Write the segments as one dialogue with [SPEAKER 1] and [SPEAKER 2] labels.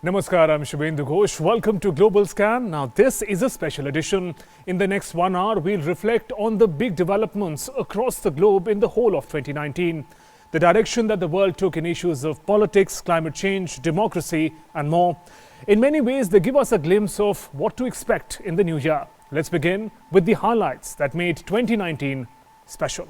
[SPEAKER 1] Namaskar, I'm Shubhendu Ghosh. Welcome to Global Scan. Now, this is a special edition. In the next 1 hour, we'll reflect on the big developments across the globe in the whole of 2019, the direction that the world took in issues of politics, climate change, democracy, and more. In many ways, they give us a glimpse of what to expect in the new year. Let's begin with the highlights that made 2019 special.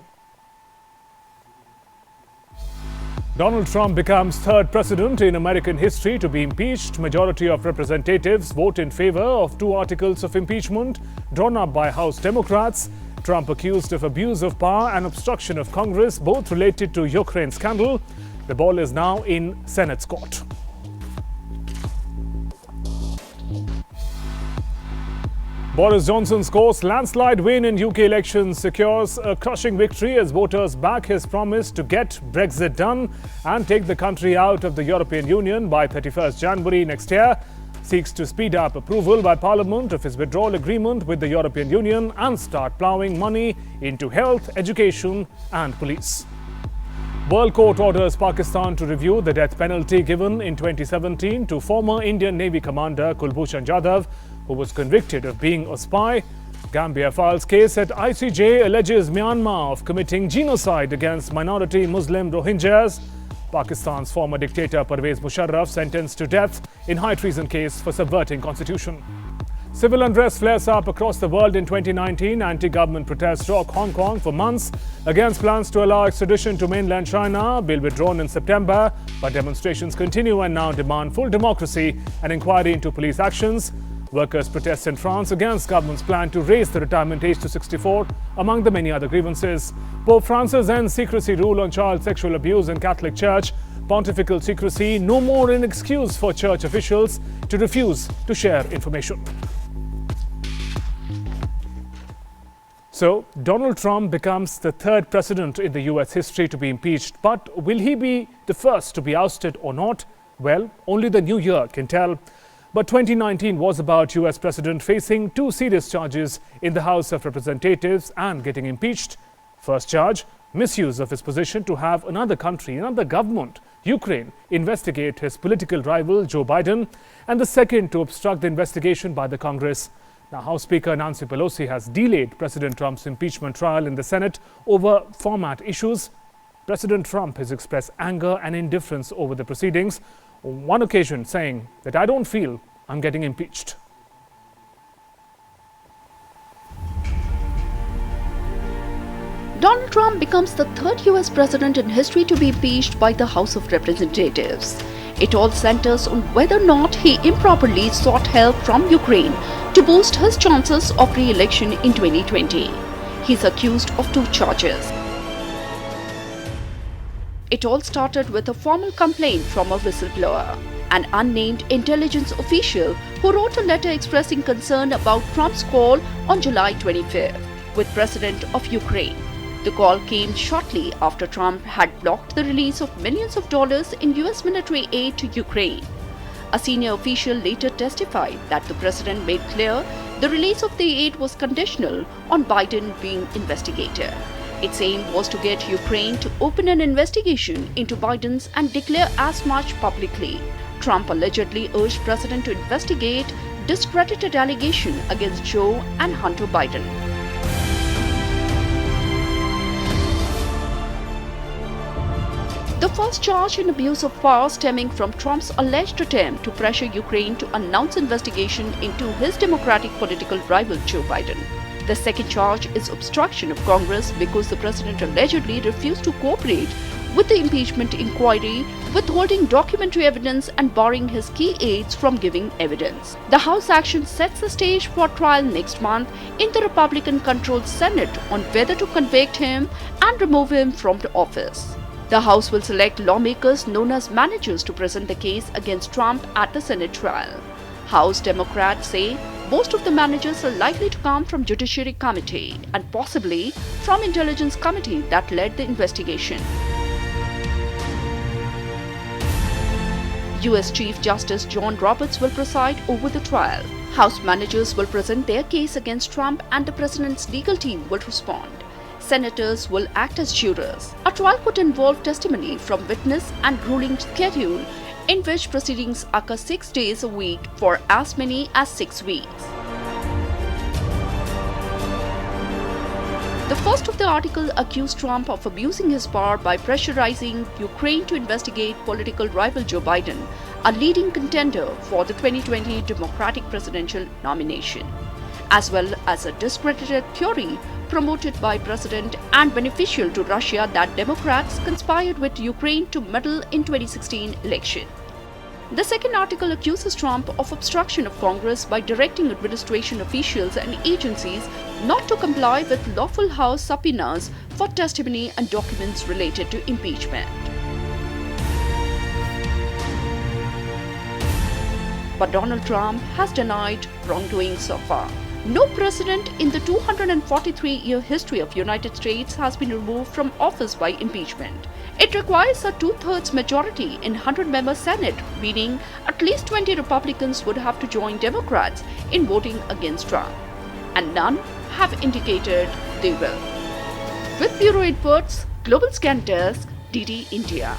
[SPEAKER 1] Donald Trump becomes third president in American history to be impeached. Majority of representatives vote in favor of 2 articles of impeachment drawn up by House Democrats. Trump accused of abuse of power and obstruction of Congress, both related to Ukraine scandal. The ball is now in Senate's court. Boris Johnson scores landslide win in UK elections, secures a crushing victory as voters back his promise to get Brexit done and take the country out of the European Union by 31st January next year. Seeks to speed up approval by Parliament of his withdrawal agreement with the European Union and start ploughing money into health, education and police. World Court orders Pakistan to review the death penalty given in 2017 to former Indian Navy commander Kulbhushan Jadhav, who was convicted of being a spy. Gambia files case at ICJ, alleges Myanmar of committing genocide against minority Muslim Rohingyas. Pakistan's former dictator Pervez Musharraf sentenced to death in high treason case for subverting constitution. Civil unrest flares up across the world in 2019. Anti-government protests rock Hong Kong for months against plans to allow extradition to mainland China. Bill withdrawn in September, but demonstrations continue and now demand full democracy and inquiry into police actions. Workers protest in France against government's plan to raise the retirement age to 64, among the many other grievances. Pope Francis ends secrecy rule on child sexual abuse in Catholic Church. Pontifical secrecy no more an excuse for church officials to refuse to share information. So, Donald Trump becomes the third president in the US history to be impeached. But will he be the first to be ousted or not? Well, only the new year can tell. But 2019 was about US President facing 2 serious charges in the House of Representatives and getting impeached. First charge, misuse of his position to have another country, another government, Ukraine, investigate his political rival Joe Biden. And the second, to obstruct the investigation by the Congress. Now, House Speaker Nancy Pelosi has delayed President Trump's impeachment trial in the Senate over format issues. President Trump has expressed anger and indifference over the proceedings, on one occasion saying that I don't feel I'm getting impeached.
[SPEAKER 2] Donald Trump becomes the third US president in history to be impeached by the House of Representatives. It all centers on whether or not he improperly sought help from Ukraine to boost his chances of re-election in 2020. He's accused of 2 charges. It all started with a formal complaint from a whistleblower, an unnamed intelligence official who wrote a letter expressing concern about Trump's call on July 25th with President of Ukraine. The call came shortly after Trump had blocked the release of millions of dollars in US military aid to Ukraine. A senior official later testified that the president made clear the release of the aid was conditional on Biden being investigated. Its aim was to get Ukraine to open an investigation into Biden's and declare as much publicly. Trump allegedly urged the president to investigate discredited allegations against Joe and Hunter Biden. The first charge in abuse of power stemming from Trump's alleged attempt to pressure Ukraine to announce investigation into his Democratic political rival Joe Biden. The second charge is obstruction of Congress because the president allegedly refused to cooperate with the impeachment inquiry, withholding documentary evidence and barring his key aides from giving evidence. The House action sets the stage for trial next month in the Republican-controlled Senate on whether to convict him and remove him from the office. The House will select lawmakers known as managers to present the case against Trump at the Senate trial. House Democrats say most of the managers are likely to come from Judiciary Committee and possibly from Intelligence Committee that led the investigation. US Chief Justice John Roberts will preside over the trial. House managers will present their case against Trump and the president's legal team will respond. Senators will act as jurors. A trial could involve testimony from witness and ruling schedule in which proceedings occur 6 days a week for as many as 6 weeks. The first of the article accused Trump of abusing his power by pressurizing Ukraine to investigate political rival Joe Biden, a leading contender for the 2020 Democratic presidential nomination, as well as a discredited theory promoted by President and beneficial to Russia that Democrats conspired with Ukraine to meddle in 2016 election. The second article accuses Trump of obstruction of Congress by directing administration officials and agencies not to comply with lawful House subpoenas for testimony and documents related to impeachment. But Donald Trump has denied wrongdoing so far. No president in the 243-year history of the United States has been removed from office by impeachment. It requires a 2/3 majority in 100-member Senate, meaning at least 20 Republicans would have to join Democrats in voting against Trump. And none have indicated they will. With Bureau Inputs, Global Scan Desk, DD India.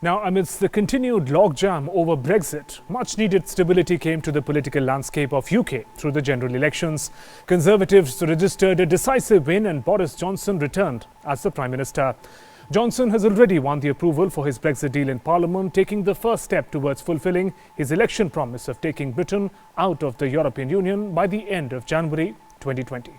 [SPEAKER 1] Now, amidst the continued logjam over Brexit, much-needed stability came to the political landscape of UK through the general elections. Conservatives registered a decisive win and Boris Johnson returned as the Prime Minister. Johnson has already won the approval for his Brexit deal in Parliament, taking the first step towards fulfilling his election promise of taking Britain out of the European Union by the end of January 2020.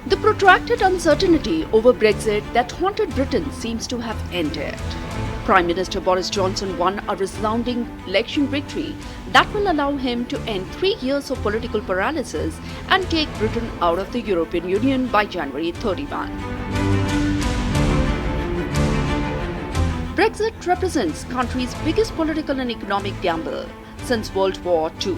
[SPEAKER 2] The protracted uncertainty over Brexit that haunted Britain seems to have ended. Prime Minister Boris Johnson won a resounding election victory that will allow him to end 3 years of political paralysis and take Britain out of the European Union by January 31. Brexit represents the country's biggest political and economic gamble since World War II,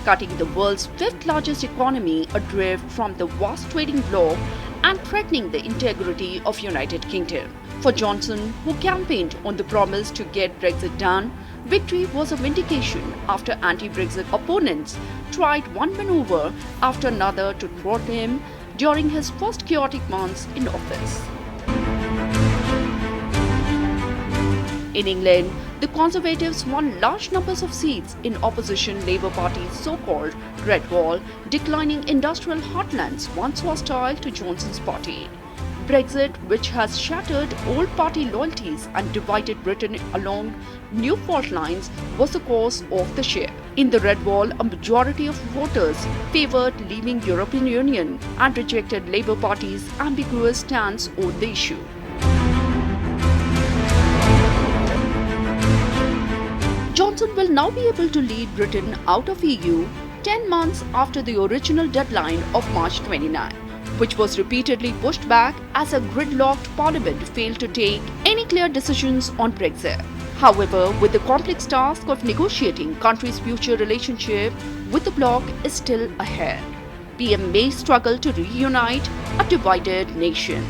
[SPEAKER 2] cutting the world's 5th largest economy adrift from the vast trading bloc and threatening the integrity of United Kingdom. For Johnson, who campaigned on the promise to get Brexit done, victory was a vindication after anti-Brexit opponents tried one maneuver after another to thwart him during his first chaotic months in office. In England, the Conservatives won large numbers of seats in opposition Labour Party's so-called Red Wall, declining industrial heartlands once hostile to Johnson's party. Brexit, which has shattered old party loyalties and divided Britain along new fault lines, was the cause of the shift. In the Red Wall, a majority of voters favoured leaving European Union and rejected Labour Party's ambiguous stance on the issue. Johnson will now be able to lead Britain out of EU 10 months after the original deadline of March 29, which was repeatedly pushed back as a gridlocked parliament failed to take any clear decisions on Brexit. However, with the complex task of negotiating country's future relationship with the bloc is still ahead. PM may struggle to reunite a divided nation.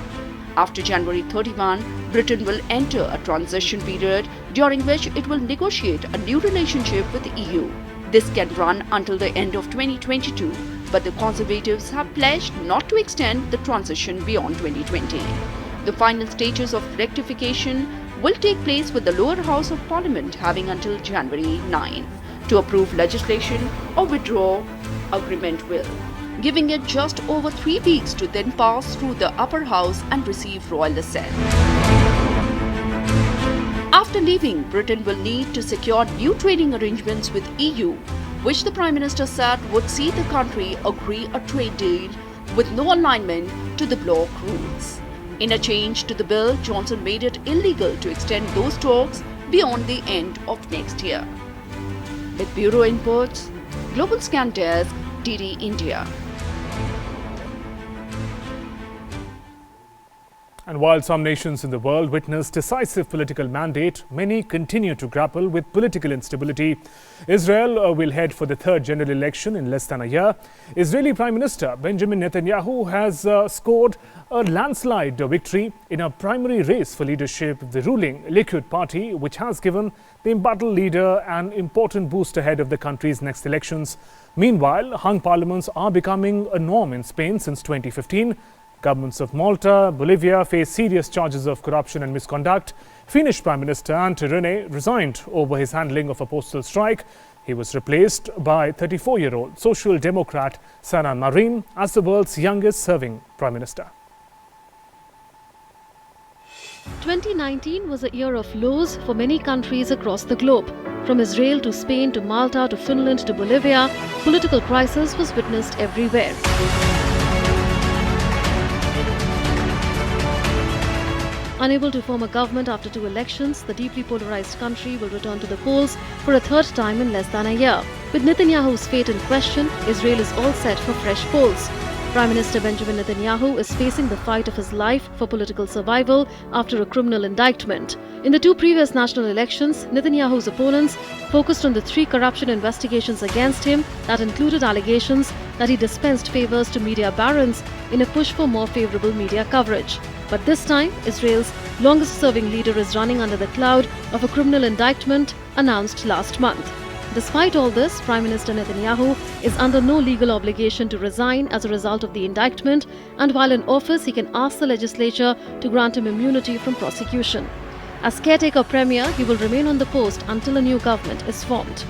[SPEAKER 2] After January 31, Britain will enter a transition period during which it will negotiate a new relationship with the EU. This can run until the end of 2022, but the Conservatives have pledged not to extend the transition beyond 2020. The final stages of rectification will take place with the lower house of Parliament having until January 9 to approve legislation or withdraw agreement will, giving it just over 3 weeks to then pass through the upper house and receive royal assent. After leaving, Britain will need to secure new trading arrangements with EU, which the Prime Minister said would see the country agree a trade deal with no alignment to the bloc rules. In a change to the bill, Johnson made it illegal to extend those talks beyond the end of next year. With Bureau Inputs, Global Scan Desk, DD India.
[SPEAKER 1] And while some nations in the world witness decisive political mandate, many continue to grapple with political instability. Israel will head for the third general election in less than a year. Israeli Prime Minister Benjamin Netanyahu has scored a landslide victory in a primary race for leadership of the ruling Likud party, which has given the embattled leader an important boost ahead of the country's next elections. Meanwhile, hung parliaments are becoming a norm in Spain since 2015. Governments of Malta, Bolivia face serious charges of corruption and misconduct. Finnish Prime Minister Antti Rinne resigned over his handling of a postal strike. He was replaced by 34-year-old Social Democrat Sanna Marin as the world's youngest serving Prime Minister.
[SPEAKER 3] 2019 was a year of lows for many countries across the globe. From Israel to Spain to Malta to Finland to Bolivia, political crisis was witnessed everywhere. Unable to form a government after 2 elections, the deeply polarized country will return to the polls for a third time in less than a year. With Netanyahu's fate in question, Israel is all set for fresh polls. Prime Minister Benjamin Netanyahu is facing the fight of his life for political survival after a criminal indictment. In the 2 previous national elections, Netanyahu's opponents focused on the 3 corruption investigations against him that included allegations that he dispensed favors to media barons in a push for more favorable media coverage. But this time, Israel's longest-serving leader is running under the cloud of a criminal indictment announced last month. Despite all this, Prime Minister Netanyahu is under no legal obligation to resign as a result of the indictment, and while in office, he can ask the legislature to grant him immunity from prosecution. As caretaker premier, he will remain on the post until a new government is formed.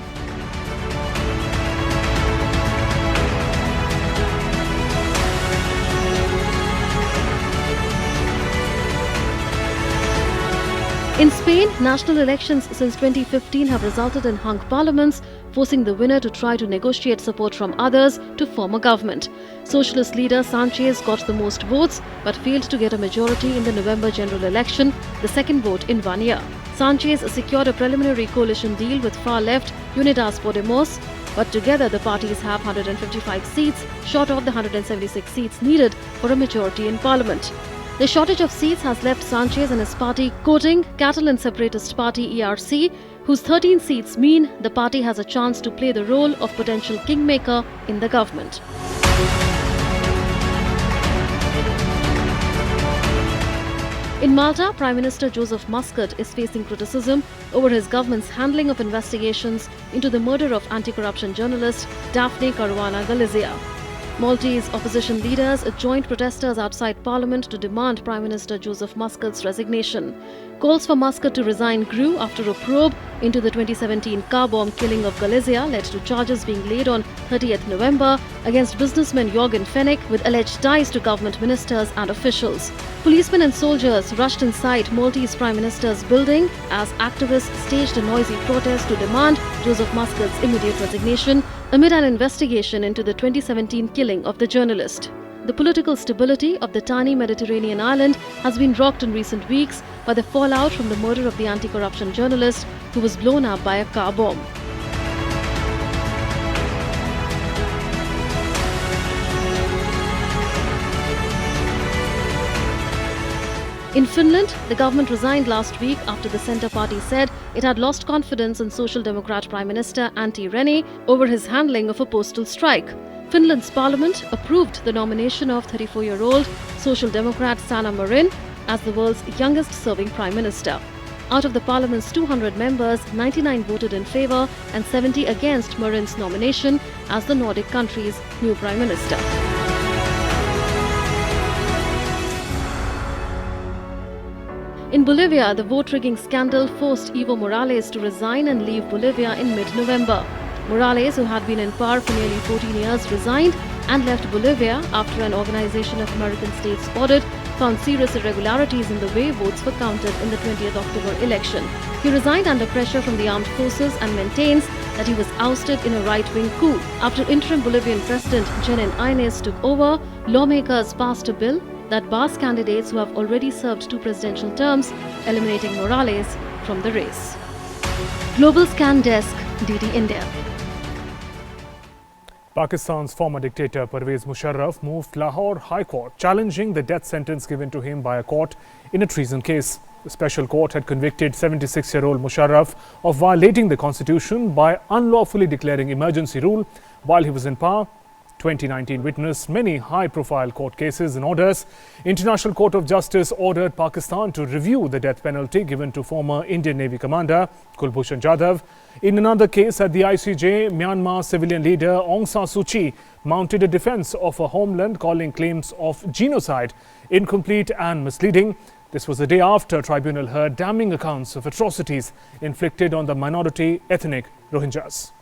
[SPEAKER 3] In Spain, national elections since 2015 have resulted in hung parliaments, forcing the winner to try to negotiate support from others to form a government. Socialist leader Sanchez got the most votes but failed to get a majority in the November general election, the second vote in 1 year. Sanchez secured a preliminary coalition deal with far-left Unidas Podemos, but together the parties have 155 seats, short of the 176 seats needed for a majority in parliament. The shortage of seats has left Sanchez and his party courting Catalan separatist party ERC, whose 13 seats mean the party has a chance to play the role of potential kingmaker in the government. In Malta, Prime Minister Joseph Muscat is facing criticism over his government's handling of investigations into the murder of anti-corruption journalist Daphne Caruana Galizia. Maltese opposition leaders joined protesters outside Parliament to demand Prime Minister Joseph Muscat's resignation. Calls for Muscat to resign grew after a probe into the 2017 car bomb killing of Galizia led to charges being laid on 30th November against businessman Jorgen Fenech with alleged ties to government ministers and officials. Policemen and soldiers rushed inside Maltese Prime Minister's building as activists staged a noisy protest to demand Joseph Muscat's immediate resignation amid an investigation into the 2017 killing of the journalist. The political stability of the tiny Mediterranean island has been rocked in recent weeks by the fallout from the murder of the anti-corruption journalist who was blown up by a car bomb. In Finland, the government resigned last week after the Centre Party said it had lost confidence in Social Democrat Prime Minister Antti Rinne over his handling of a postal strike. Finland's parliament approved the nomination of 34-year-old Social Democrat Sanna Marin as the world's youngest-serving Prime Minister. Out of the parliament's 200 members, 99 voted in favour and 70 against Marin's nomination as the Nordic country's new Prime Minister. In Bolivia, the vote-rigging scandal forced Evo Morales to resign and leave Bolivia in mid-November. Morales, who had been in power for nearly 14 years, resigned and left Bolivia after an Organization of American States audit found serious irregularities in the way votes were counted in the 20th October election. He resigned under pressure from the armed forces and maintains that he was ousted in a right-wing coup. After interim Bolivian President Jeanine Áñez took over, lawmakers passed a bill that bars candidates who have already served 2 presidential terms, eliminating Morales from the race. Global Scan Desk, DD India.
[SPEAKER 1] Pakistan's former dictator Pervez Musharraf moved Lahore High Court, challenging the death sentence given to him by a court in a treason case. The special court had convicted 76-year-old Musharraf of violating the constitution by unlawfully declaring emergency rule while he was in power 2019 witnessed many high-profile court cases and orders. International Court of Justice ordered Pakistan to review the death penalty given to former Indian Navy commander Kulbhushan Jadhav. In another case at the ICJ, Myanmar civilian leader Aung San Suu Kyi mounted a defense of her homeland, calling claims of genocide incomplete and misleading. This was the day after tribunal heard damning accounts of atrocities inflicted on the minority ethnic Rohingyas.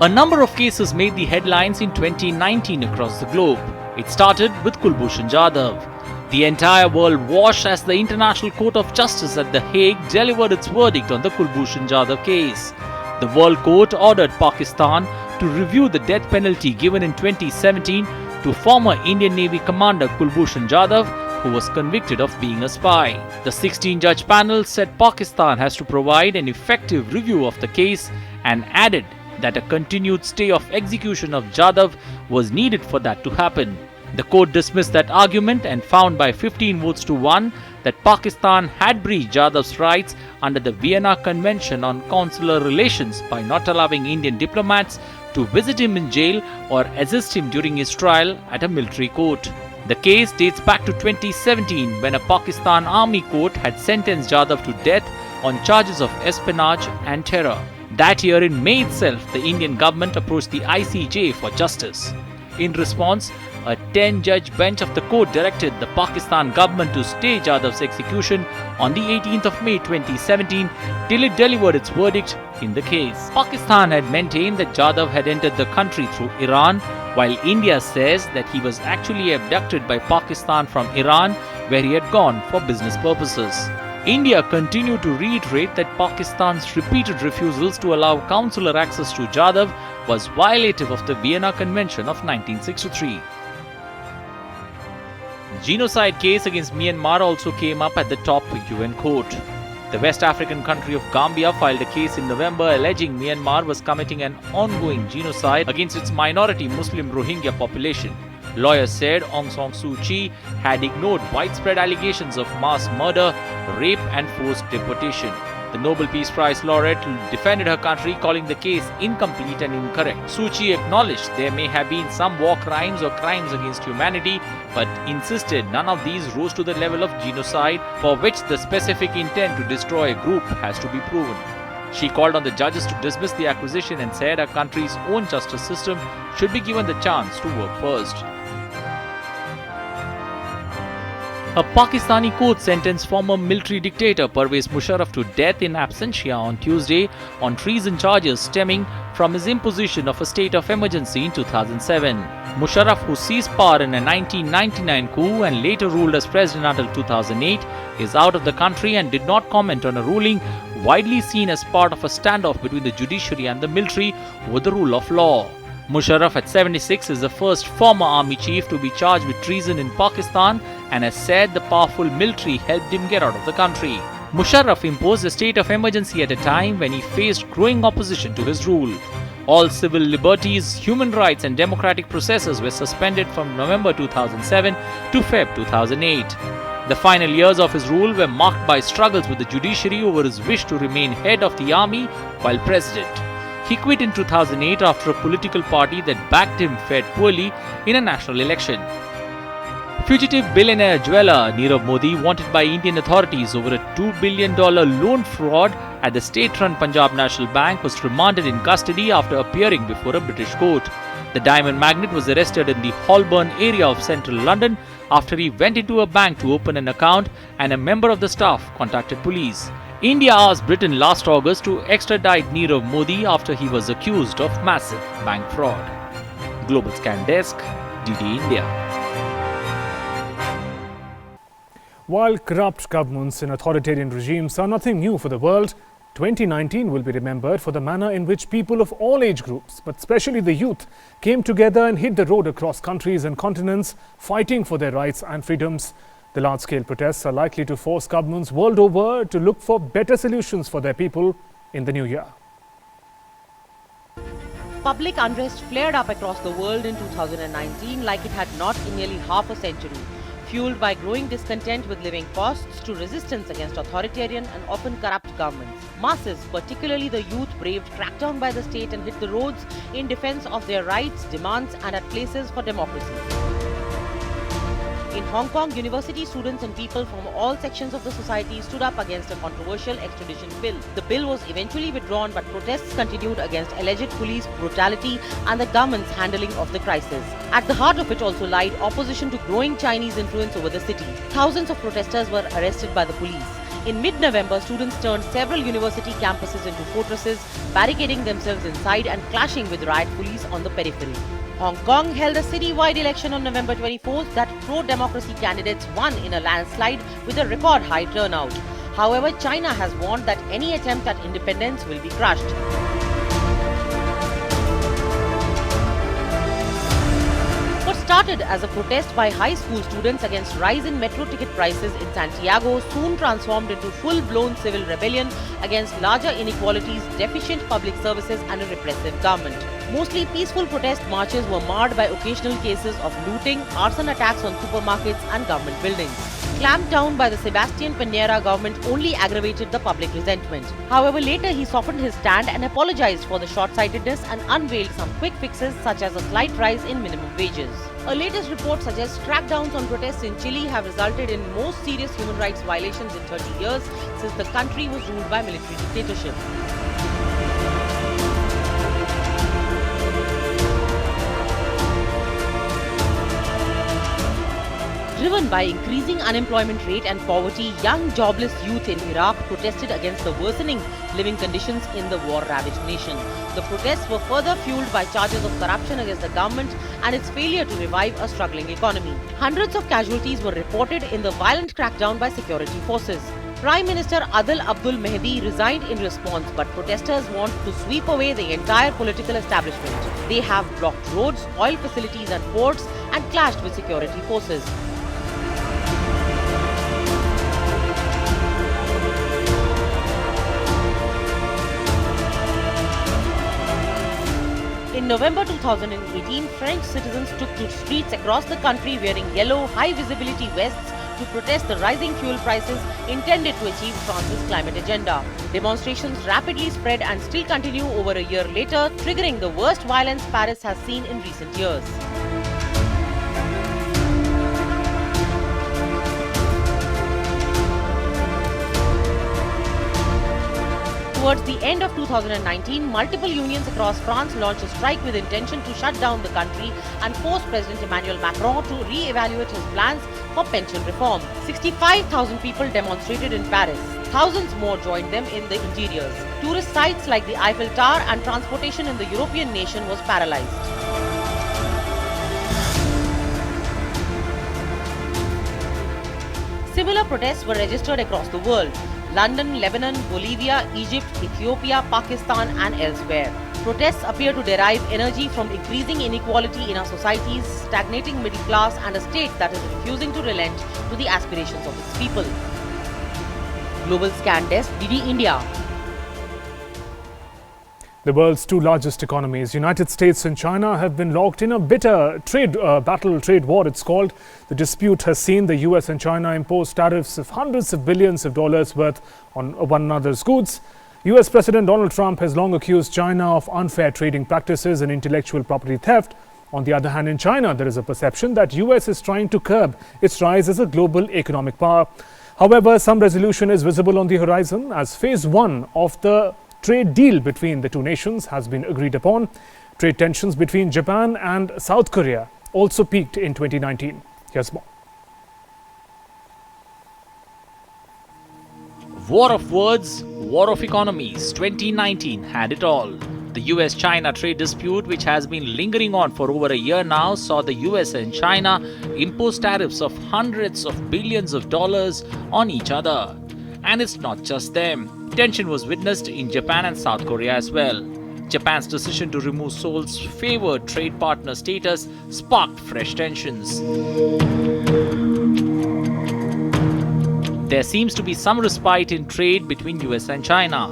[SPEAKER 4] A number of cases made the headlines in 2019 across the globe. It started with Kulbhushan Jadhav. The entire world watched as the International Court of Justice at The Hague delivered its verdict on the Kulbhushan Jadhav case. The World Court ordered Pakistan to review the death penalty given in 2017 to former Indian Navy commander Kulbhushan Jadhav, who was convicted of being a spy. The 16-judge panel said Pakistan has to provide an effective review of the case and added that a continued stay of execution of Jadhav was needed for that to happen. The court dismissed that argument and found by 15 votes to 1 that Pakistan had breached Jadhav's rights under the Vienna Convention on Consular Relations by not allowing Indian diplomats to visit him in jail or assist him during his trial at a military court. The case dates back to 2017 when a Pakistan army court had sentenced Jadhav to death on charges of espionage and terror. That year in May itself, the Indian government approached the ICJ for justice. In response, a 10-judge bench of the court directed the Pakistan government to stay Jadhav's execution on the 18th of May 2017 till it delivered its verdict in the case. Pakistan had maintained that Jadhav had entered the country through Iran, while India says that he was actually abducted by Pakistan from Iran, where he had gone for business purposes. India continued to reiterate that Pakistan's repeated refusals to allow consular access to Jadhav was violative of the Vienna Convention of 1963. Genocide case against Myanmar also came up at the top UN court. The West African country of Gambia filed a case in November alleging Myanmar was committing an ongoing genocide against its minority Muslim Rohingya population. Lawyers said Aung San Suu Kyi had ignored widespread allegations of mass murder, rape and forced deportation. The Nobel Peace Prize laureate defended her country, calling the case incomplete and incorrect. Suu Kyi acknowledged there may have been some war crimes or crimes against humanity, but insisted none of these rose to the level of genocide, for which the specific intent to destroy a group has to be proven. She called on the judges to dismiss the accusation and said her country's own justice system should be given the chance to work first. A Pakistani court sentenced former military dictator Pervez Musharraf to death in absentia on Tuesday on treason charges stemming from his imposition of a state of emergency in 2007. Musharraf, who seized power in a 1999 coup and later ruled as president until 2008, is out of the country and did not comment on a ruling widely seen as part of a standoff between the judiciary and the military over the rule of law. Musharraf at 76 is the first former army chief to be charged with treason in Pakistan and has said the powerful military helped him get out of the country. Musharraf imposed a state of emergency at a time when he faced growing opposition to his rule. All civil liberties, human rights and democratic processes were suspended from November 2007 to Feb 2008. The final years of his rule were marked by struggles with the judiciary over his wish to remain head of the army while president. He quit in 2008 after a political party that backed him fared poorly in a national election. Fugitive billionaire jeweler Nirav Modi, wanted by Indian authorities over a $2 billion loan fraud at the state-run Punjab National Bank, was remanded in custody after appearing before a British court. The diamond magnate was arrested in the Holborn area of central London after he went into a bank to open an account and a member of the staff contacted police. India asked Britain last August to extradite Nirav Modi after he was accused of massive bank fraud. Global Scan Desk, DD India.
[SPEAKER 1] While corrupt governments and authoritarian regimes are nothing new for the world, 2019 will be remembered for the manner in which people of all age groups, but especially the youth, came together and hit the road across countries and continents, fighting for their rights and freedoms. The large-scale protests are likely to force governments world over to look for better solutions for their people in the new year.
[SPEAKER 5] Public unrest flared up across the world in 2019 like it had not in nearly half a century. fueled by growing discontent with living costs to resistance against authoritarian and often corrupt governments. Masses, particularly the youth, braved crackdown by the state and hit the roads in defense of their rights, demands, and at places for democracy. In Hong Kong, university students and people from all sections of the society stood up against a controversial extradition bill. The bill was eventually withdrawn, but protests continued against alleged police brutality and the government's handling of the crisis. At the heart of it also lied opposition to growing Chinese influence over the city. Thousands of protesters were arrested by the police. In mid-November, students turned several university campuses into fortresses, barricading themselves inside and clashing with riot police on the periphery. Hong Kong held a citywide election on November 24th that pro-democracy candidates won in a landslide with a record high turnout. However, China has warned that any attempt at independence will be crushed. What started as a protest by high school students against rise in metro ticket prices in Santiago soon transformed into full-blown civil rebellion against larger inequalities, deficient public services and a repressive government. Mostly peaceful protest marches were marred by occasional cases of looting, arson attacks on supermarkets and government buildings. Clamped down by the Sebastian Pinera government only aggravated the public resentment. However, later he softened his stand and apologized for the short-sightedness and unveiled some quick fixes such as a slight rise in minimum wages. A latest report suggests crackdowns on protests in Chile have resulted in most serious human rights violations in 30 years since the country was ruled by military dictatorship. Driven by increasing unemployment rate and poverty, young jobless youth in Iraq protested against the worsening living conditions in the war-ravaged nation. The protests were further fueled by charges of corruption against the government and its failure to revive a struggling economy. Hundreds of casualties were reported in the violent crackdown by security forces. Prime Minister Adil Abdul Mehdi resigned in response, but protesters want to sweep away the entire political establishment. They have blocked roads, oil facilities and ports and clashed with security forces. In November 2018, French citizens took to streets across the country wearing yellow, high-visibility vests to protest the rising fuel prices intended to achieve France's climate agenda. Demonstrations rapidly spread and still continue over a year later, triggering the worst violence Paris has seen in recent years. Towards the end of 2019, multiple unions across France launched a strike with intention to shut down the country and force President Emmanuel Macron to re-evaluate his plans for pension reform. 65,000 people demonstrated in Paris. Thousands more joined them in the interiors. Tourist sites like the Eiffel Tower and transportation in the European nation was paralyzed. Similar protests were registered across the world. London, Lebanon, Bolivia, Egypt, Ethiopia, Pakistan and elsewhere. Protests appear to derive energy from increasing inequality in our societies, stagnating middle class and a state that is refusing to relent to the aspirations of its people. Global Scan Desk, DD India.
[SPEAKER 1] The world's two largest economies, United States and China, have been locked in a bitter trade war, it's called. The dispute has seen the US and China impose tariffs of hundreds of billions of dollars worth on one another's goods. US President Donald Trump has long accused China of unfair trading practices and intellectual property theft. On the other hand, in China, there is a perception that US is trying to curb its rise as a global economic power. However, some resolution is visible on the horizon as phase one of the trade deal between the two nations has been agreed upon. Trade tensions between Japan and South Korea also peaked in 2019. Here's more.
[SPEAKER 4] War of words, war of economies. 2019 had it all. The US-China trade dispute, which has been lingering on for over a year now, saw the US and China impose tariffs of hundreds of billions of dollars on each other. And it's not just them. Tension was witnessed in Japan and South Korea as well. Japan's decision to remove Seoul's favored trade partner status sparked fresh tensions. There seems to be some respite in trade between US and China.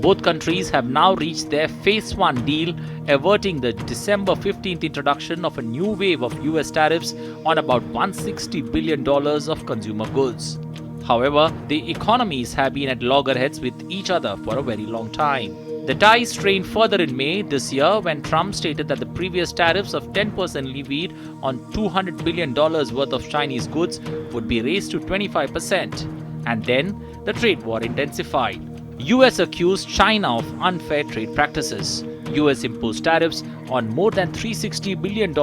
[SPEAKER 4] Both countries have now reached their Phase 1 deal, averting the December 15th introduction of a new wave of US tariffs on about $160 billion of consumer goods. However, the economies have been at loggerheads with each other for a very long time. The ties strained further in May this year when Trump stated that the previous tariffs of 10% levied on $200 billion worth of Chinese goods would be raised to 25%. And then the trade war intensified. US accused China of unfair trade practices. US imposed tariffs on more than $360 billion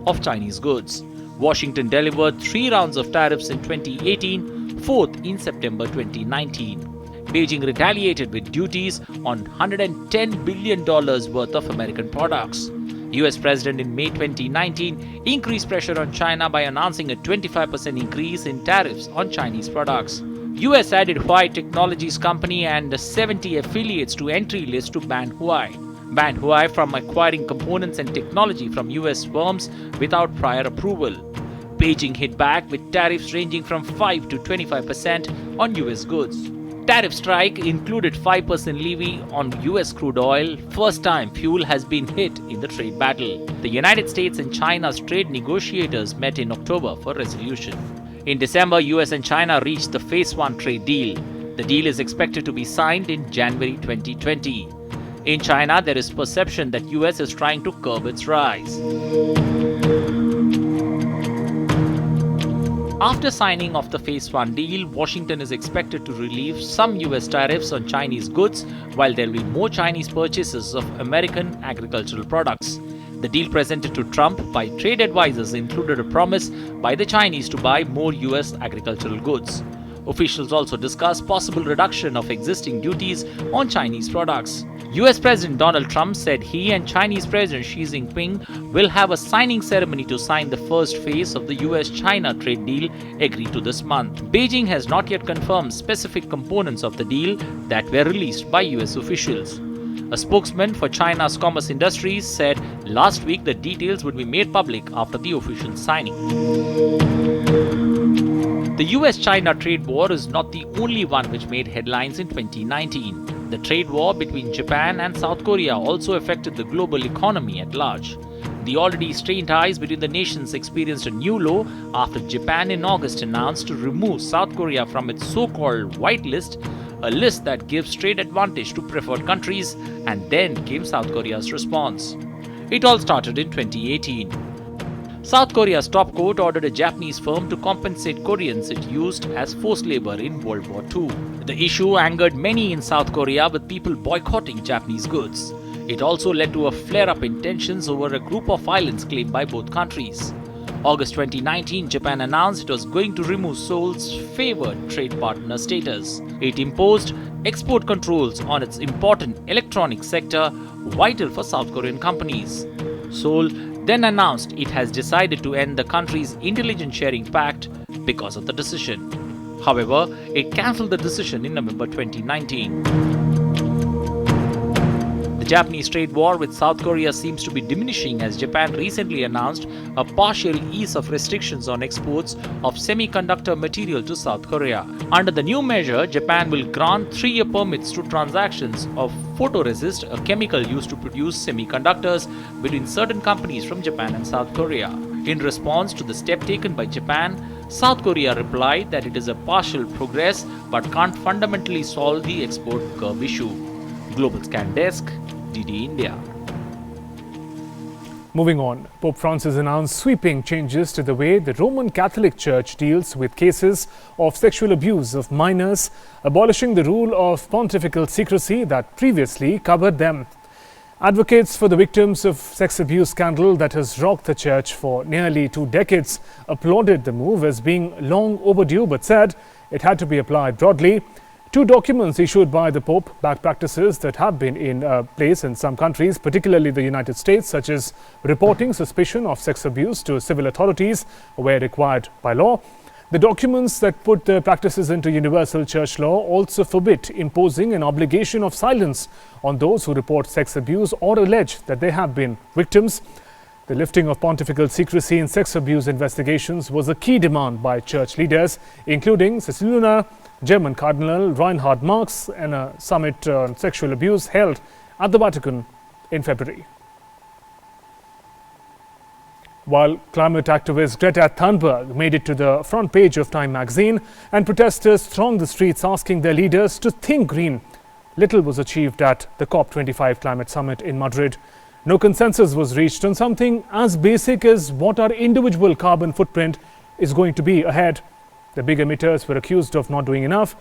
[SPEAKER 4] of Chinese goods. Washington delivered 3 rounds of tariffs in 2018, 4th in September 2019. Beijing retaliated with duties on $110 billion worth of American products. US President in May 2019 increased pressure on China by announcing a 25% increase in tariffs on Chinese products. US added Huawei Technologies Company and 70 affiliates to entry list to ban Huawei. Banned Huawei from acquiring components and technology from US firms without prior approval. Beijing hit back with tariffs ranging from 5 to 25% on US goods. Tariff strike included 5% levy on US crude oil, first time fuel has been hit in the trade battle. The United States and China's trade negotiators met in October for resolution. In December, US and China reached the Phase 1 trade deal. The deal is expected to be signed in January 2020. In China, there is perception that US is trying to curb its rise. After signing of the Phase 1 deal, Washington is expected to relieve some US tariffs on Chinese goods, while there will be more Chinese purchases of American agricultural products. The deal presented to Trump by trade advisors included a promise by the Chinese to buy more US agricultural goods. Officials also discussed possible reduction of existing duties on Chinese products. US President Donald Trump said he and Chinese President Xi Jinping will have a signing ceremony to sign the first phase of the US-China trade deal agreed to this month. Beijing has not yet confirmed specific components of the deal that were released by US officials. A spokesman for China's commerce industries said last week the details would be made public after the official signing. The US-China trade war is not the only one which made headlines in 2019. The trade war between Japan and South Korea also affected the global economy at large. The already strained ties between the nations experienced a new low after Japan in August announced to remove South Korea from its so-called white list, a list that gives trade advantage to preferred countries, and then came South Korea's response. It all started in 2018. South Korea's top court ordered a Japanese firm to compensate Koreans it used as forced labor in World War II. The issue angered many in South Korea, with people boycotting Japanese goods. It also led to a flare-up in tensions over a group of islands claimed by both countries. August 2019, Japan announced it was going to remove Seoul's favored trade partner status. It imposed export controls on its important electronics sector, vital for South Korean companies. Seoul then announced it has decided to end the country's intelligence sharing pact because of the decision. However, it cancelled the decision in November 2019. The Japanese trade war with South Korea seems to be diminishing as Japan recently announced a partial ease of restrictions on exports of semiconductor material to South Korea. Under the new measure, Japan will grant 3-year permits to transactions of photoresist, a chemical used to produce semiconductors, between certain companies from Japan and South Korea. In response to the step taken by Japan, South Korea replied that it is a partial progress but can't fundamentally solve the export curb issue. Global Scan Desk, DD India.
[SPEAKER 1] Moving on, Pope Francis announced sweeping changes to the way the Roman Catholic Church deals with cases of sexual abuse of minors, abolishing the rule of pontifical secrecy that previously covered them. Advocates for the victims of sex abuse scandal that has rocked the Church for nearly 2 decades applauded the move as being long overdue, but said it had to be applied broadly. 2 documents issued by the Pope back practices that have been in place in some countries, particularly the United States, such as reporting suspicion of sex abuse to civil authorities where required by law. The documents that put the practices into universal church law also forbid imposing an obligation of silence on those who report sex abuse or allege that they have been victims. The lifting of pontifical secrecy in sex abuse investigations was a key demand by church leaders, including Sister Luna, German Cardinal Reinhard Marx in a summit on sexual abuse held at the Vatican in February. While climate activist Greta Thunberg made it to the front page of Time magazine and protesters thronged the streets asking their leaders to think green, little was achieved at the COP25 climate summit in Madrid. No consensus was reached on something as basic as what our individual carbon footprint is going to be ahead. The big emitters were accused of not doing enough.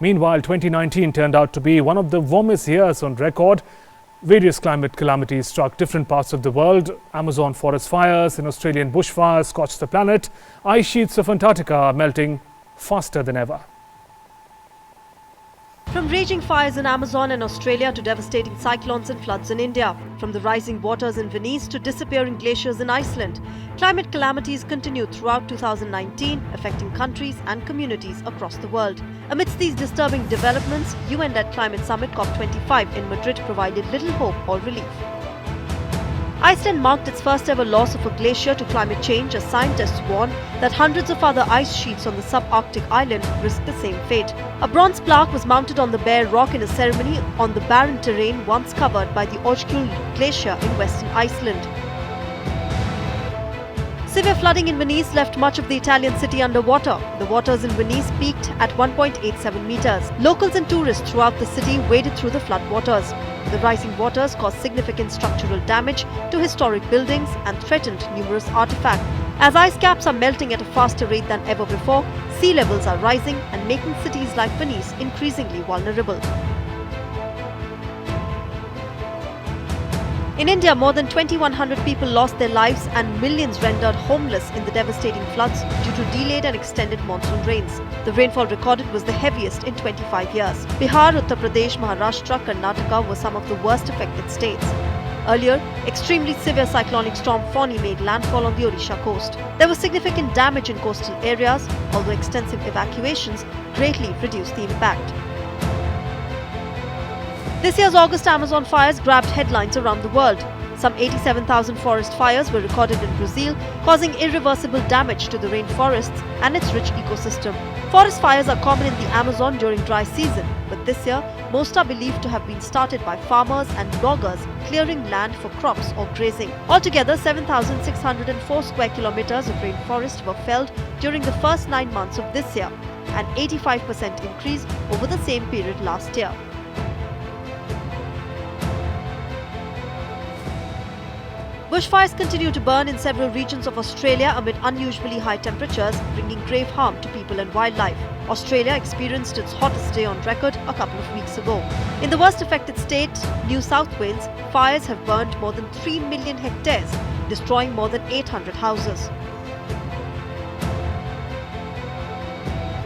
[SPEAKER 1] Meanwhile, 2019 turned out to be one of the warmest years on record. Various climate calamities struck different parts of the world. Amazon forest fires and Australian bushfires scorched the planet. Ice sheets of Antarctica are melting faster than ever.
[SPEAKER 3] From raging fires in Amazon and Australia to devastating cyclones and floods in India, from the rising waters in Venice to disappearing glaciers in Iceland, climate calamities continued throughout 2019, affecting countries and communities across the world. Amidst these disturbing developments, UN-led Climate Summit COP25 in Madrid provided little hope or relief. Iceland marked its first ever loss of a glacier to climate change as scientists warn that hundreds of other ice sheets on the subarctic island risk the same fate. A bronze plaque was mounted on the bare rock in a ceremony on the barren terrain once covered by the Ojgul glacier in western Iceland. Severe flooding in Venice left much of the Italian city underwater. The waters in Venice peaked at 1.87 meters. Locals and tourists throughout the city waded through the floodwaters. The rising waters caused significant structural damage to historic buildings and threatened numerous artifacts. As ice caps are melting at a faster rate than ever before, sea levels are rising and making cities like Venice increasingly vulnerable. In India, more than 2,100 people lost their lives and millions rendered homeless in the devastating floods due to delayed and extended monsoon rains. The rainfall recorded was the heaviest in 25 years. Bihar, Uttar Pradesh, Maharashtra, Karnataka were some of the worst affected states. Earlier, extremely severe cyclonic storm Fani made landfall on the Odisha coast. There was significant damage in coastal areas, although extensive evacuations greatly reduced the impact. This year's August Amazon fires grabbed headlines around the world. Some 87,000 forest fires were recorded in Brazil, causing irreversible damage to the rainforests and its rich ecosystem. Forest fires are common in the Amazon during dry season, but this year, most are believed to have been started by farmers and loggers clearing land for crops or grazing. Altogether, 7,604 square kilometers of rainforest were felled during the first 9 months of this year, an 85% increase over the same period last year. Bushfires continue to burn in several regions of Australia amid unusually high temperatures, bringing grave harm to people and wildlife. Australia experienced its hottest day on record a couple of weeks ago. In the worst affected state, New South Wales, fires have burned more than 3 million hectares, destroying more than 800 houses.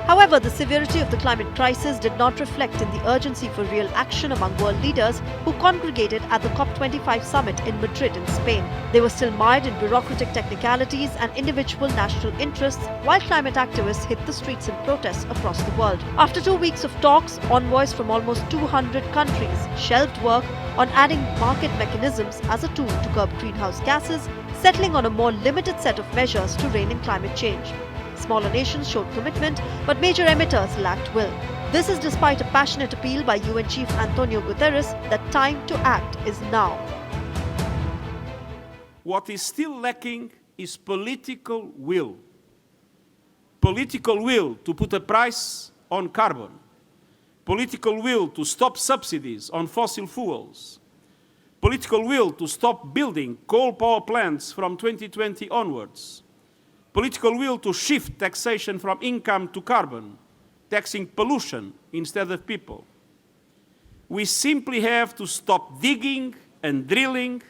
[SPEAKER 3] However, the severity of the climate crisis did not reflect in the urgency for real action among world leaders who congregated at the COP25 summit in Madrid in Spain. They were still mired in bureaucratic technicalities and individual national interests, while climate activists hit the streets in protests across the world. After 2 weeks of talks, envoys from almost 200 countries shelved work on adding market mechanisms as a tool to curb greenhouse gases, settling on a more limited set of measures to rein in climate change. Smaller nations showed commitment, but major emitters lacked will. This is despite a passionate appeal by UN Chief Antonio Guterres that time to act is now.
[SPEAKER 6] What is still lacking is political will. Political will to put a price on carbon. Political will to stop subsidies on fossil fuels. Political will to stop building coal power plants from 2020 onwards. Political will to shift taxation from income to carbon, taxing pollution instead of people. We simply have to stop digging and drilling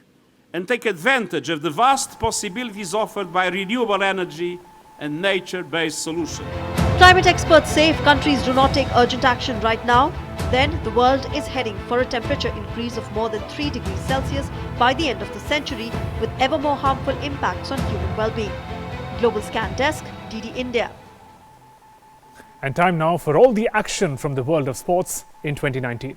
[SPEAKER 6] and take advantage of the vast possibilities offered by renewable energy and nature-based solutions.
[SPEAKER 3] Climate experts say if countries do not take urgent action right now, then the world is heading for a temperature increase of more than 3 degrees Celsius by the end of the century, with ever more harmful impacts on human well-being. Global Scan Desk, DD India.
[SPEAKER 1] And time now for all the action from the world of sports in 2019.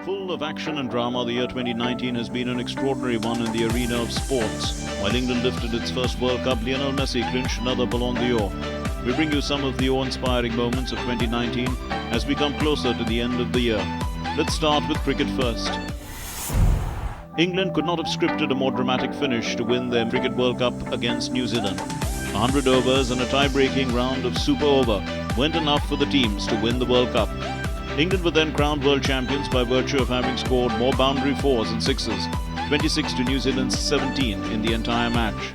[SPEAKER 7] Full of action and drama, the year 2019 has been an extraordinary one in the arena of sports. While England lifted its first World Cup, Lionel Messi clinched another Ballon d'Or. We bring you some of the awe-inspiring moments of 2019 as we come closer to the end of the year. Let's start with cricket first. England could not have scripted a more dramatic finish to win their Cricket World Cup against New Zealand. 100 overs and a tie-breaking round of Super Over weren't enough for the teams to win the World Cup. England were then crowned world champions by virtue of having scored more boundary fours and sixes, 26 to New Zealand's 17 in the entire match.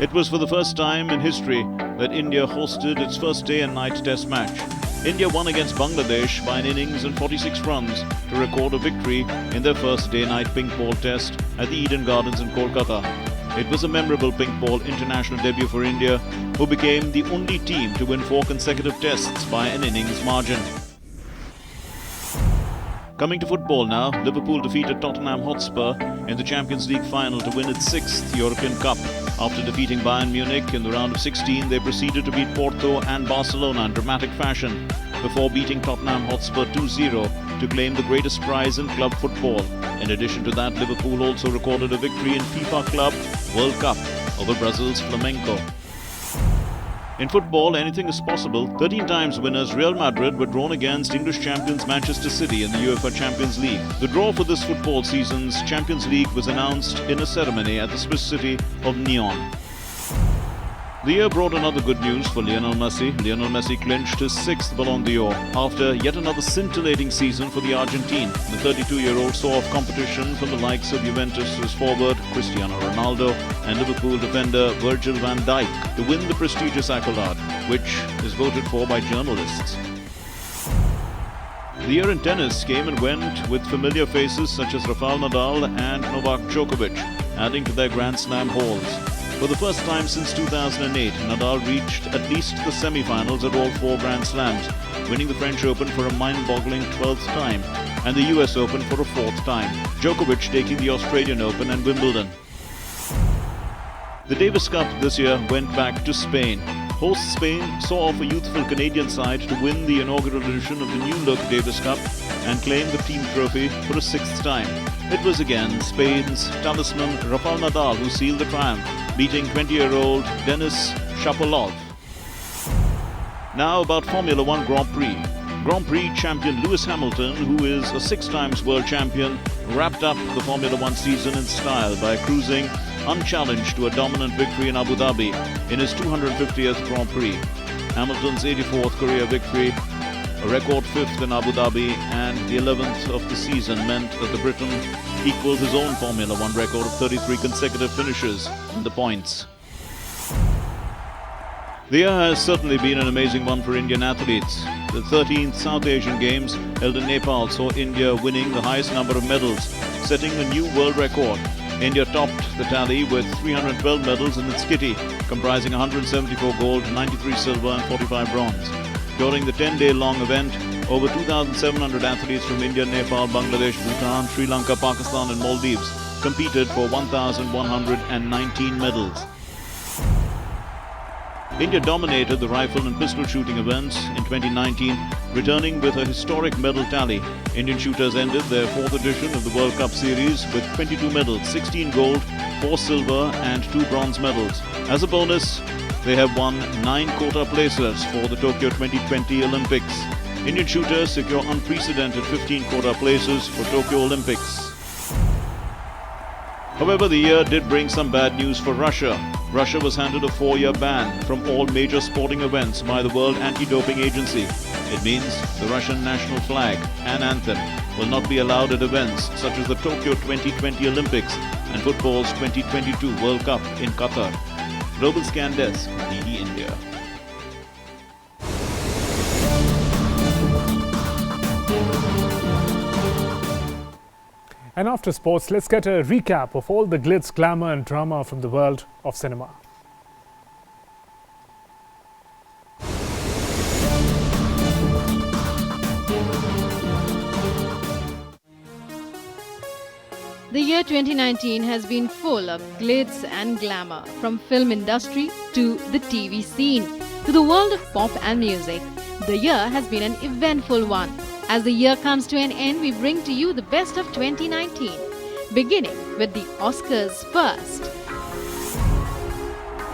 [SPEAKER 7] It was for the first time in history that India hosted its first day and night test match. India won against Bangladesh by an innings and 46 runs to record a victory in their first day-night pink ball test at the Eden Gardens in Kolkata. It was a memorable pink ball international debut for India, who became the only team to win 4 consecutive tests by an innings margin. Coming to football now, Liverpool defeated Tottenham Hotspur in the Champions League final to win its 6th European Cup. After defeating Bayern Munich in the round of 16, they proceeded to beat Porto and Barcelona in dramatic fashion before beating Tottenham Hotspur 2-0 to claim the greatest prize in club football. In addition to that, Liverpool also recorded a victory in FIFA Club World Cup over Brazil's Flamengo. In football, anything is possible. 13 times winners Real Madrid were drawn against English champions Manchester City in the UEFA Champions League. The draw for this football season's Champions League was announced in a ceremony at the Swiss city of Nyon. The year brought another good news for Lionel Messi. Lionel Messi clinched his 6th Ballon d'Or after yet another scintillating season for the Argentine. The 32-year-old saw off competition from the likes of Juventus' forward Cristiano Ronaldo and Liverpool defender Virgil van Dijk to win the prestigious accolade, which is voted for by journalists. The year in tennis came and went with familiar faces such as Rafael Nadal and Novak Djokovic, adding to their Grand Slam hauls. For the first time since 2008, Nadal reached at least the semi-finals at all 4 Grand Slams, winning the French Open for a mind-boggling 12th time and the US Open for a 4th time. Djokovic taking the Australian Open and Wimbledon. The Davis Cup this year went back to Spain. Host Spain saw off a youthful Canadian side to win the inaugural edition of the new-look Davis Cup and claim the team trophy for a 6th time. It was again Spain's talisman Rafael Nadal who sealed the triumph, beating 20-year-old Denis Shapovalov. Now about Formula One Grand Prix. Grand Prix champion Lewis Hamilton, who is a 6-time world champion, wrapped up the Formula One season in style by cruising unchallenged to a dominant victory in Abu Dhabi in his 250th Grand Prix. Hamilton's 84th career victory, a record 5th in Abu Dhabi, and the 11th of the season meant that the Briton equaled his own Formula One record of 33 consecutive finishes in the points. The year has certainly been an amazing one for Indian athletes. The 13th South Asian Games held in Nepal saw India winning the highest number of medals, setting a new world record. India topped the tally with 312 medals in its kitty, comprising 174 gold, 93 silver and 45 bronze. During the 10-day-long event, over 2,700 athletes from India, Nepal, Bangladesh, Bhutan, Sri Lanka, Pakistan and Maldives competed for 1,119 medals. India dominated the rifle and pistol shooting events in 2019, returning with a historic medal tally. Indian shooters ended their 4th edition of the World Cup series with 22 medals, 16 gold, 4 silver and 2 bronze medals. As a bonus, they have won 9 quota places for the Tokyo 2020 Olympics. Indian shooters secure unprecedented 15 quota places for Tokyo Olympics. However, the year did bring some bad news for Russia. Russia was handed a 4-year ban from all major sporting events by the World Anti-Doping Agency. It means the Russian national flag and anthem will not be allowed at events such as the Tokyo 2020 Olympics and football's 2022 World Cup in Qatar. Global Scan Desk, DD India.
[SPEAKER 1] And after sports, let's get a recap of all the glitz, glamour and drama from the world of cinema.
[SPEAKER 3] The year 2019 has been full of glitz and glamour, from film industry to the TV scene to the world of pop and music. The year has been an eventful one.
[SPEAKER 8] As the year comes to an end, we bring to you the best of 2019, beginning with the Oscars first.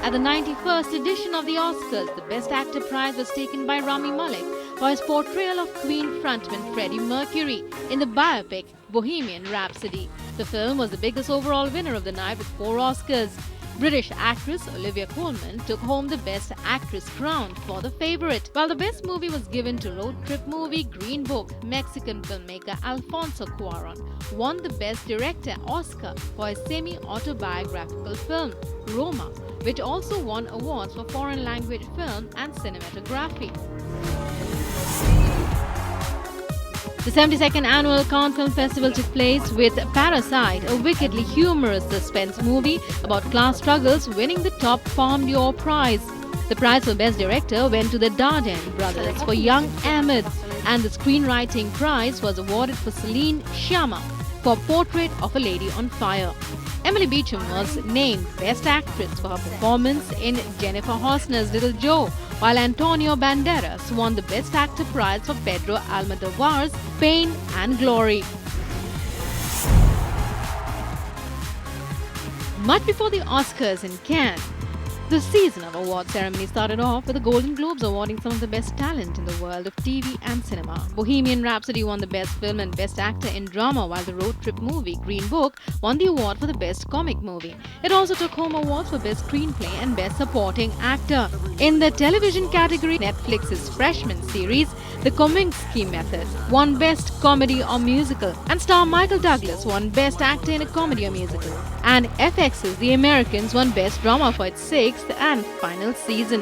[SPEAKER 8] At the 91st edition of the Oscars, the Best Actor prize was taken by Rami Malek for his portrayal of Queen frontman Freddie Mercury in the biopic Bohemian Rhapsody. The film was the biggest overall winner of the night with 4 Oscars. British actress Olivia Colman took home the Best Actress crown for The Favourite, while the best movie was given to road trip movie Green Book. Mexican filmmaker Alfonso Cuarón won the Best Director Oscar for his semi-autobiographical film Roma, which also won awards for foreign language film and cinematography. The 72nd annual Cannes Film Festival took place with Parasite, a wickedly humorous suspense movie about class struggles, winning the top Palme d'Or prize. The prize for Best Director went to the Dardenne brothers for Young Ahmed, and the screenwriting prize was awarded for Celine Sciamma for Portrait of a Lady on Fire. Emily Beecham was named Best Actress for her performance in Jennifer Hosner's Little Joe, while Antonio Banderas won the Best Actor prize for Pedro Almodovar's Pain and Glory. Much before the Oscars in Cannes, the season of award ceremony started off with the Golden Globes awarding some of the best talent in the world of TV and cinema. Bohemian Rhapsody won the Best Film and Best Actor in Drama, while the road trip movie Green Book won the award for the Best Comic Movie. It also took home awards for Best Screenplay and Best Supporting Actor. In the television category, Netflix's Freshman series, The Kominsky Method, won Best Comedy or Musical, and star Michael Douglas won Best Actor in a Comedy or Musical. And FX's The Americans won Best Drama for its 6th and final season.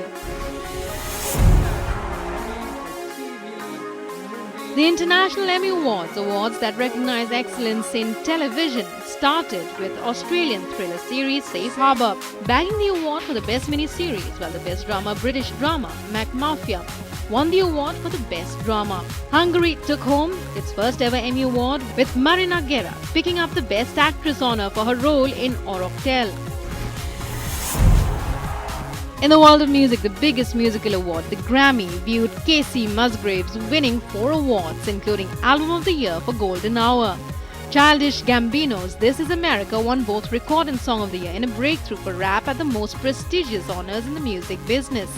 [SPEAKER 8] The International Emmy Awards, awards that recognize excellence in television, started with Australian thriller series Safe Harbour, bagging the award for the Best Miniseries, while the Best Drama British drama MacMafia won the award for the Best Drama. Hungary took home its first ever Emmy Award, with Marina Guerra picking up the Best Actress honour for her role in Oroktel. In the world of music, the biggest musical award, the Grammy, viewed Casey Musgraves winning 4 awards, including Album of the Year for Golden Hour. Childish Gambino's This Is America won both Record and Song of the Year in a breakthrough for rap at the most prestigious honors in the music business.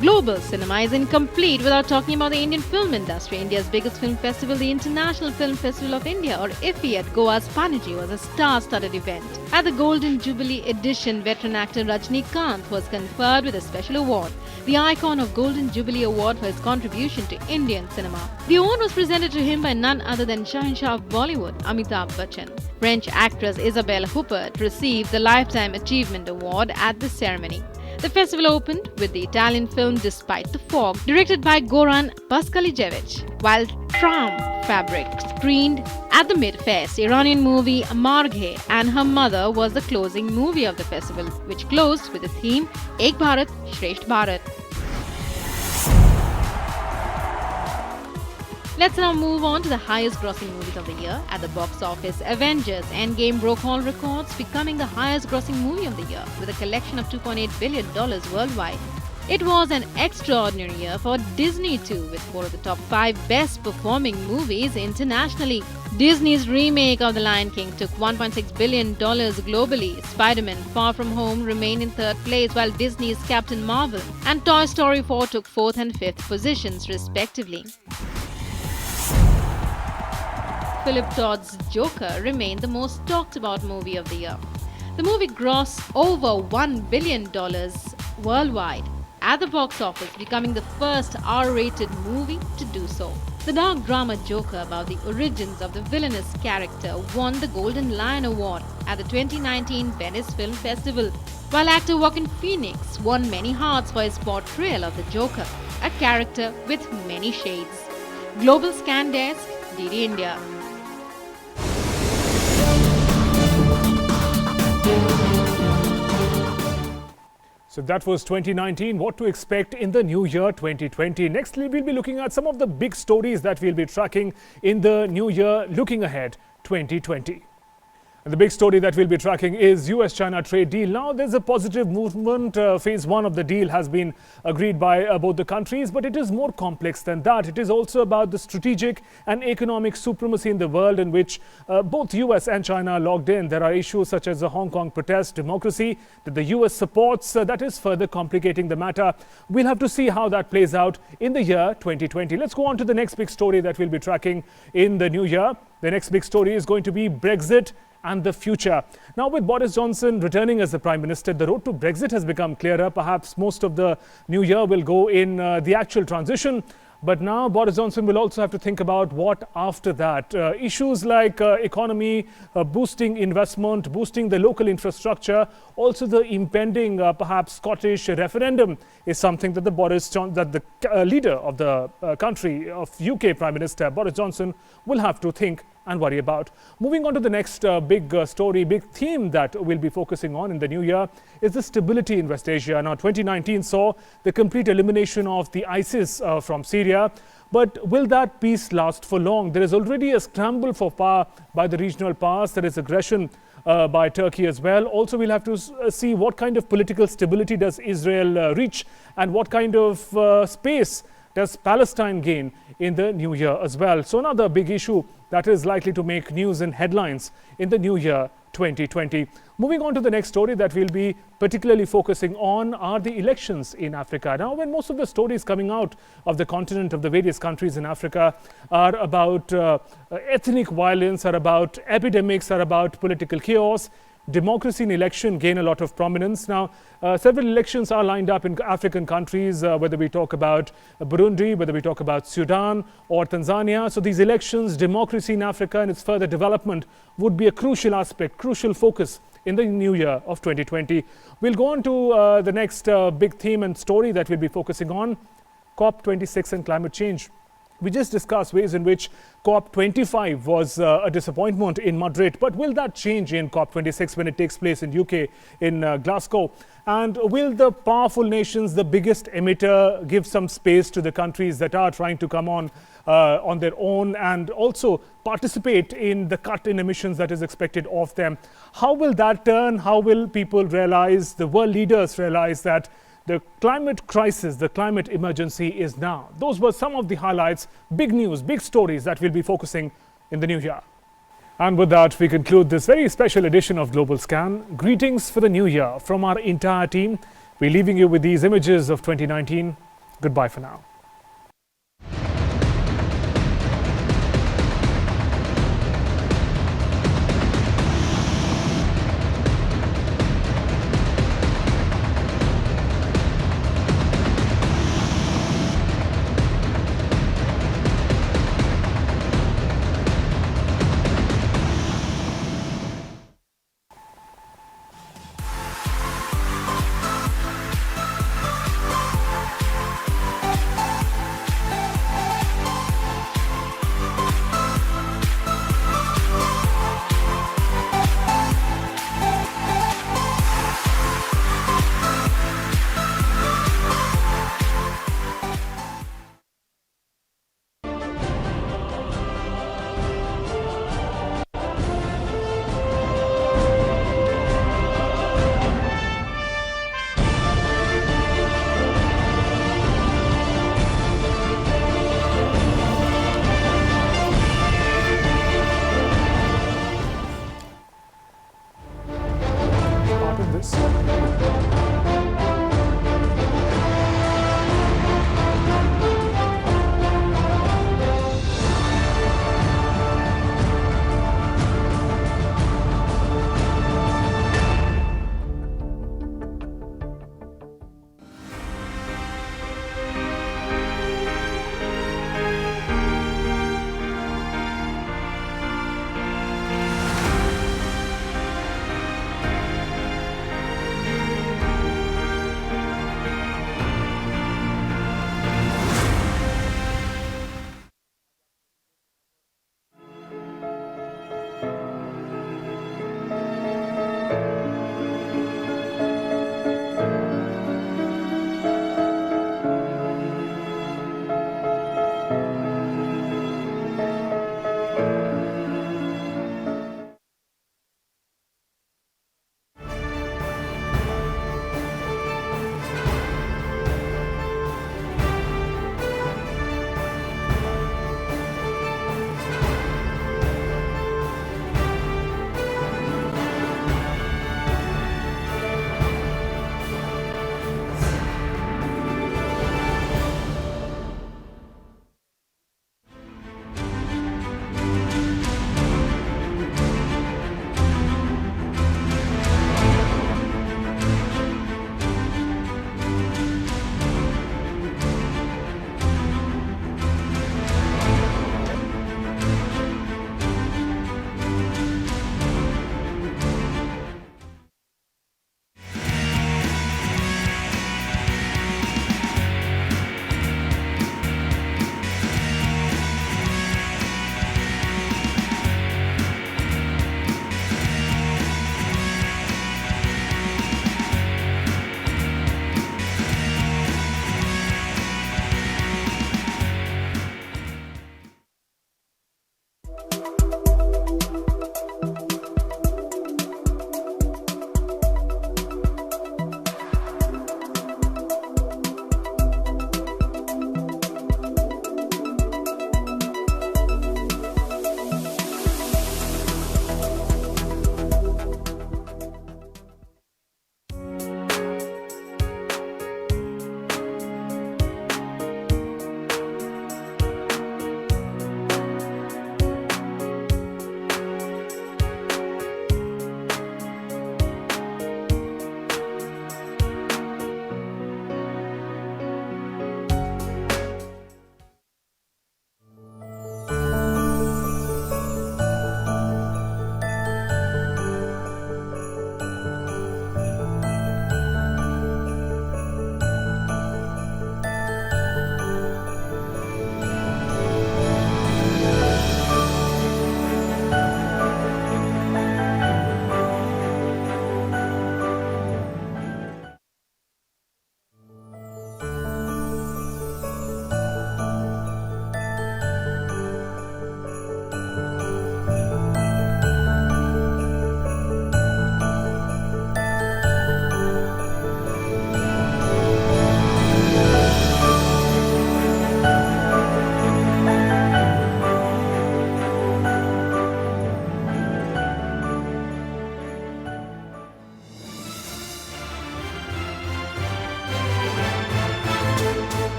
[SPEAKER 8] Global cinema is incomplete without talking about the Indian film industry. India's biggest film festival, the International Film Festival of India, or IFFI, at Goa's Panaji, was a star-studded event. At the Golden Jubilee edition, veteran actor Rajnikant was conferred with a special award, the Icon of Golden Jubilee Award, for his contribution to Indian cinema. The award was presented to him by none other than Shahenshah of Bollywood, Amitabh Bachchan. French actress Isabelle Huppert received the Lifetime Achievement Award at the ceremony. The festival opened with the Italian film Despite the Fog, directed by Goran Paskalijevic, while Tram Fabric screened at the Mid-Fest. Iranian movie Marghe and Her Mother was the closing movie of the festival, which closed with the theme Ek Bharat, Shresht Bharat. Let's now move on to the highest grossing movies of the year. At the box office, Avengers Endgame broke all records, becoming the highest grossing movie of the year with a collection of $2.8 billion worldwide. It was an extraordinary year for Disney too, with 4 of the top 5 best performing movies internationally. Disney's remake of The Lion King took $1.6 billion globally. Spider-Man Far From Home remained in 3rd place, while Disney's Captain Marvel and Toy Story 4 took 4th and 5th positions respectively. Philip Todd's Joker remained the most talked about movie of the year. The movie grossed over $1 billion worldwide at the box office, becoming the first R-rated movie to do so. The dark drama Joker, about the origins of the villainous character, won the Golden Lion Award at the 2019 Venice Film Festival, while actor Joaquin Phoenix won many hearts for his portrayal of the Joker, a character with many shades. Global Scan Desk, DD India.
[SPEAKER 1] So that was 2019. What to expect in the new year 2020. Next, we'll be looking at some of the big stories that we'll be tracking in the new year, looking ahead 2020. And the big story that we'll be tracking is US-China trade deal. Now, there's a positive movement. Phase 1 of the deal has been agreed by both the countries, but it is more complex than that. It is also about the strategic and economic supremacy in the world in which both US and China are locked in. There are issues such as the Hong Kong protest, democracy that the US supports. That is further complicating the matter. We'll have to see how that plays out in the year 2020. Let's go on to the next big story that we'll be tracking in the new year. The next big story is going to be Brexit and the future. Now, with Boris Johnson returning as the Prime Minister, the road to Brexit has become clearer. Perhaps most of the new year will go in the actual transition. But now Boris Johnson will also have to think about what after that. Issues like economy, boosting investment, boosting the local infrastructure, also the impending perhaps Scottish referendum is something that the leader of the country, of UK Prime Minister Boris Johnson, will have to think and worry about. Moving on to the next big story, big theme that we'll be focusing on in the new year is the stability in West Asia. Now, 2019 saw the complete elimination of the ISIS from Syria. But will that peace last for long? There is already a scramble for power by the regional powers. There is aggression by Turkey as well. Also, we'll have to see what kind of political stability does Israel reach and what kind of space does Palestine gain in the new year as well. So another big issue that is likely to make news and headlines in the new year 2020. Moving on to the next story that we'll be particularly focusing on are the elections in Africa. Now, when most of the stories coming out of the continent of the various countries in Africa are about ethnic violence, are about epidemics, are about political chaos, democracy in election gain a lot of prominence. Now, several elections are lined up in African countries, whether we talk about Burundi, whether we talk about Sudan or Tanzania. So these elections, democracy in Africa and its further development would be a crucial aspect, crucial focus in the new year of 2020. We'll go on to the next big theme and story that we'll be focusing on, COP26 and climate change. We just discussed ways in which COP25 was a disappointment in Madrid. But will that change in COP26 when it takes place in UK, in Glasgow? And will the powerful nations, the biggest emitter, give some space to the countries that are trying to come on their own and also participate in the cut in emissions that is expected of them? How will that turn? How will people realize, the world leaders realize that the climate crisis, the climate emergency is now? Those were some of the highlights, big news, big stories that we'll be focusing in the new year. And with that, we conclude this very special edition of Global Scan. Greetings for the new year from our entire team. We're leaving you with these images of 2019. Goodbye for now. This.